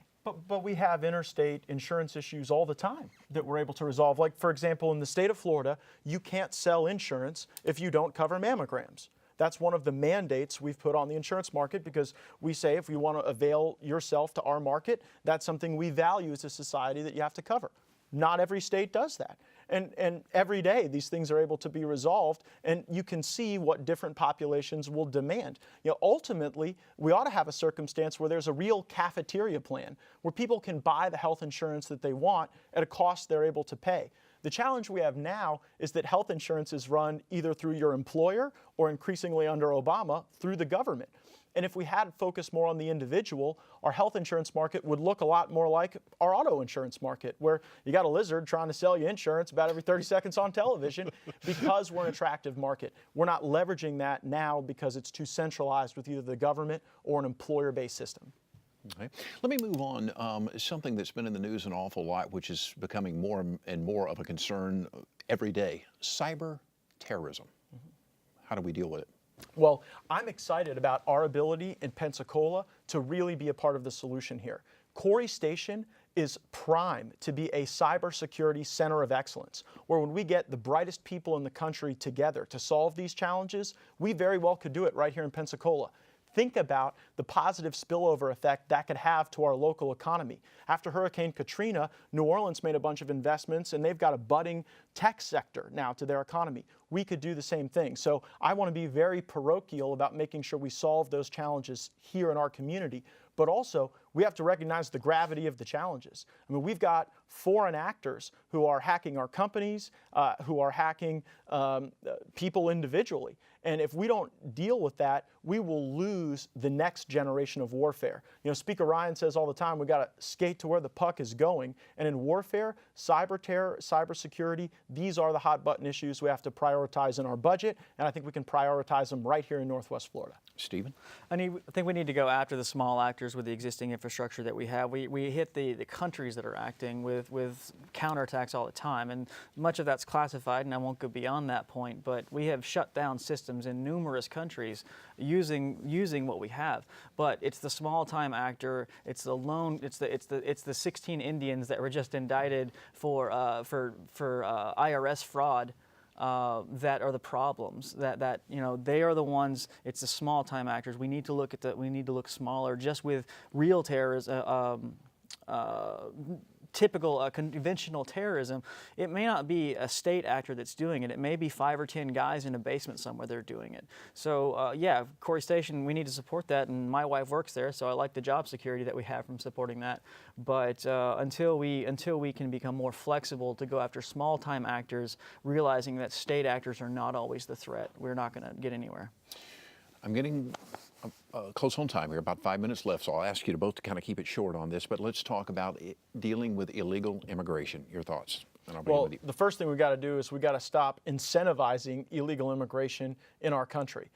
Speaker 4: But we have interstate insurance issues all the time that we're able to resolve. Like, for example, in the state of Florida, you can't sell insurance if you don't cover mammograms. That's one of the mandates we've put on the insurance market, because we say if you want to avail yourself to our market, that's something we value as a society that you have to cover. Not every state does that. And every day these things are able to be resolved, and you can see what different populations will demand. Ultimately, we ought to have a circumstance where there's a real cafeteria plan where people can buy the health insurance that they want at a cost they're able to pay. The challenge we have now is that health insurance is run either through your employer or increasingly under Obama through the government. And if we had focused more on the individual, our health insurance market would look a lot more like our auto insurance market, where you got a lizard trying to sell you insurance about every 30 seconds on television because we're an attractive market. We're not leveraging that now because it's too centralized with either the government or an employer-based system.
Speaker 2: Okay. Let me move on. Something that's been in the news an awful lot, which is becoming more and more of a concern every day: cyber terrorism. How do we deal with it?
Speaker 4: Well, I'm excited about our ability in Pensacola to really be a part of the solution here. Corey Station is prime to be a cybersecurity center of excellence, where when we get the brightest people in the country together to solve these challenges, we very well could do it right here in Pensacola. Think about the positive spillover effect that could have to our local economy. After Hurricane Katrina, New Orleans made a bunch of investments, and they've got a budding tech sector now to their economy. We could do the same thing. So I want to be very parochial about making sure we solve those challenges here in our community. But also, we have to recognize the gravity of the challenges. I mean, we've got foreign actors who are hacking our companies, who are hacking people individually. And if we don't deal with that, we will lose the next generation of warfare. Speaker Ryan says all the time, we got to skate to where the puck is going. And in warfare, cyber terror, cybersecurity, these are the hot button issues we have to prioritize in our budget. And I think we can prioritize them right here in Northwest Florida.
Speaker 2: Stephen?
Speaker 3: I think we need to go after the small actors with the existing infrastructure that we have. We hit the countries that are acting with counterattacks all the time, and much of that's classified, and I won't go beyond that point, but we have shut down systems in numerous countries using what we have. But it's the small-time actor, it's the 16 Indians that were just indicted for IRS fraud. That are the problems. That they are the ones. It's the small-time actors. We need to look smaller. Just with real terrorism, typical conventional terrorism, it may not be a state actor that's doing it. It may be 5 or 10 guys in a basement somewhere that are doing it. So yeah, Corey Station, we need to support that, and my wife works there, so I like the job security that we have from supporting that. But until we can become more flexible to go after small-time actors, realizing that state actors are not always the threat, we're not going to get anywhere.
Speaker 2: I'm getting close on time here, about 5 minutes left, so I'll ask you to both to kind of keep it short on this, but let's talk about dealing with illegal immigration. Your thoughts? And I'll begin with you.
Speaker 4: The first thing we got to do is we got to stop incentivizing illegal immigration in our country.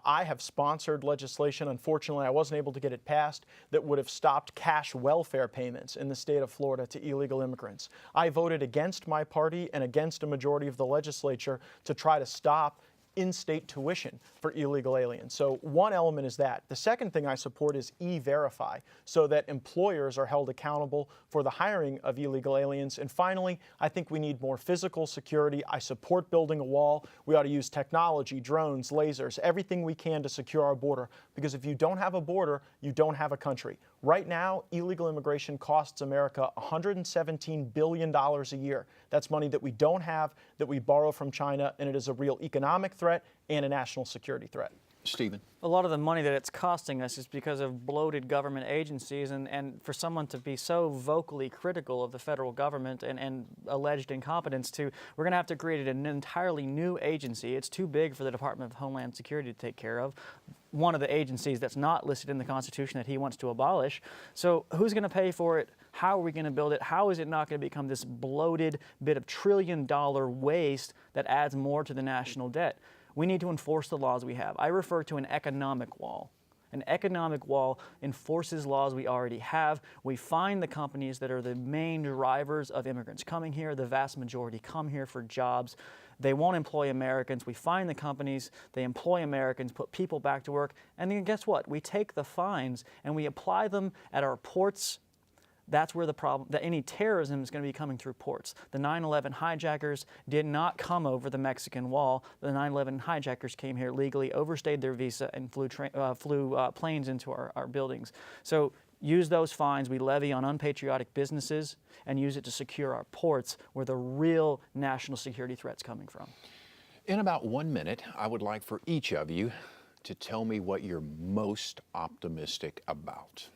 Speaker 4: I have sponsored legislation, unfortunately I wasn't able to get it passed, that would have stopped cash welfare payments in the state of Florida to illegal immigrants. I voted against my party and against a majority of the legislature to try to stop in-state tuition for illegal aliens. So one element is that. The second thing I support is E-Verify, so that employers are held accountable for the hiring of illegal aliens. And finally, I think we need more physical security. I support building a wall. We ought to use technology, drones, lasers, everything we can to secure our border, because if you don't have a border, you don't have a country. Right now, illegal immigration costs America $117 billion a year. That's money that we don't have, that we borrow from China, and it is a real economic threat and a national security threat.
Speaker 2: Stephen.
Speaker 3: A lot of the money that it's costing us is because of bloated government agencies, and for someone to be so vocally critical of the federal government and alleged incompetence we're going to have to create an entirely new agency. It's too big for the Department of Homeland Security to take care of. One of the agencies that's not listed in the Constitution that he wants to abolish. So who's going to pay for it? How are we going to build it? How is it not going to become this bloated bit of trillion-dollar waste that adds more to the national debt? We need to enforce the laws we have. I refer to an economic wall. An economic wall enforces laws we already have. We find the companies that are the main drivers of immigrants coming here. The vast majority come here for jobs. They won't employ Americans. We find the companies, they employ Americans, put people back to work, and then guess what? We take the fines and we apply them at our ports. That's where the problem, that any terrorism is going to be coming through ports. The 9/11 hijackers did not come over the Mexican wall. The 9/11 hijackers came here legally, overstayed their visa, and flew planes into our buildings. So use those fines we levy on unpatriotic businesses and use it to secure our ports where the real national security threat's coming from.
Speaker 2: In about 1 minute, I would like for each of you to tell me what you're most optimistic about.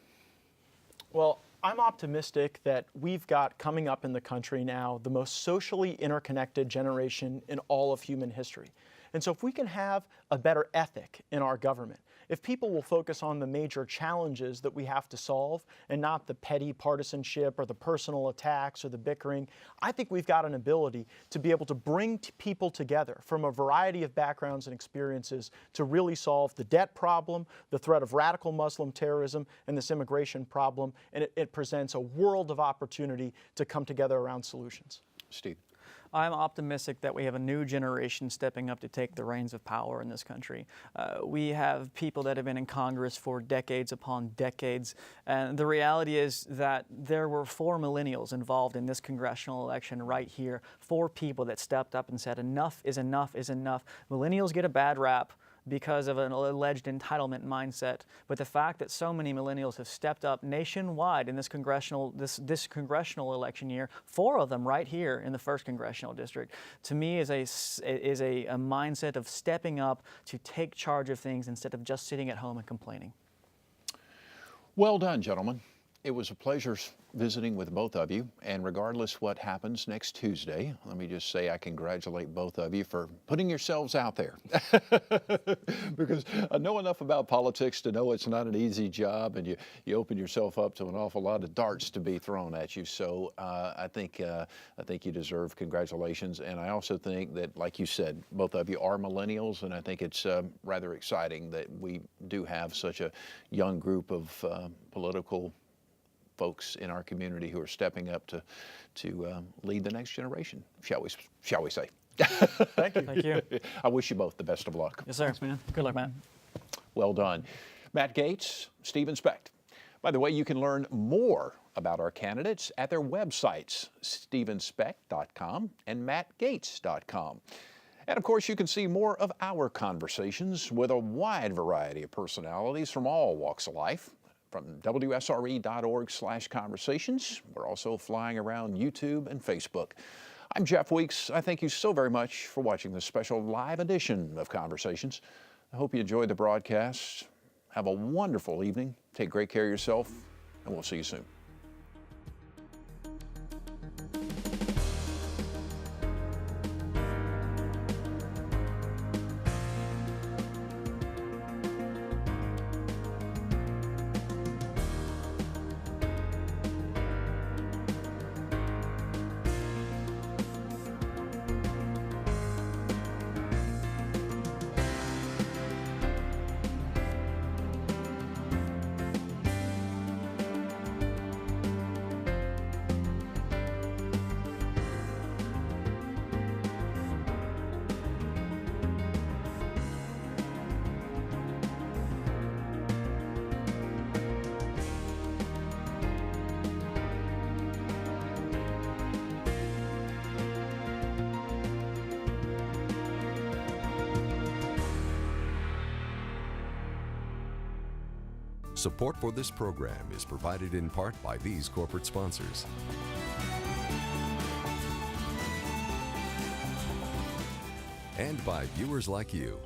Speaker 4: Well, I'm optimistic that we've got coming up in the country now the most socially interconnected generation in all of human history. And so if we can have a better ethic in our government, if people will focus on the major challenges that we have to solve and not the petty partisanship or the personal attacks or the bickering, I think we've got an ability to be able to bring people together from a variety of backgrounds and experiences to really solve the debt problem, the threat of radical Muslim terrorism, and this immigration problem. And it presents a world of opportunity to come together around solutions.
Speaker 2: Steve.
Speaker 3: I'm optimistic that we have a new generation stepping up to take the reins of power in this country. We have people that have been in Congress for decades upon decades, and the reality is that there were 4 millennials involved in this congressional election right here, 4 people that stepped up and said enough is enough is enough. Millennials get a bad rap because of an alleged entitlement mindset, but the fact that so many millennials have stepped up nationwide in this congressional election year, 4 of them right here in the 1st congressional district, to me is a mindset of stepping up to take charge of things instead of just sitting at home and complaining.
Speaker 2: Well done, gentlemen. It was a pleasure visiting with both of you, and regardless what happens next Tuesday, let me just say I congratulate both of you for putting yourselves out there. Because I know enough about politics to know it's not an easy job, and you open yourself up to an awful lot of darts to be thrown at you. So I think you deserve congratulations, and I also think that, like you said, both of you are millennials, and I think it's rather exciting that we do have such a young group of political folks in our community who are stepping up to lead the next generation, shall we say.
Speaker 4: Thank you.
Speaker 3: Thank you.
Speaker 2: I wish you both the best of luck.
Speaker 3: Yes, sir. Thanks, man. Good luck, Matt.
Speaker 2: Well done. Matt Gaetz, Stephen Specht. By the way, you can learn more about our candidates at their websites, stephenspecht.com and mattgaetz.com. And of course, you can see more of our conversations with a wide variety of personalities from all walks of life. From WSRE.org/conversations. We're also flying around YouTube and Facebook. I'm Jeff Weeks. I thank you so very much for watching this special live edition of Conversations. I hope you enjoyed the broadcast. Have a wonderful evening. Take great care of yourself, and we'll see you soon.
Speaker 1: Support for this program is provided in part by these corporate sponsors. And by viewers like you.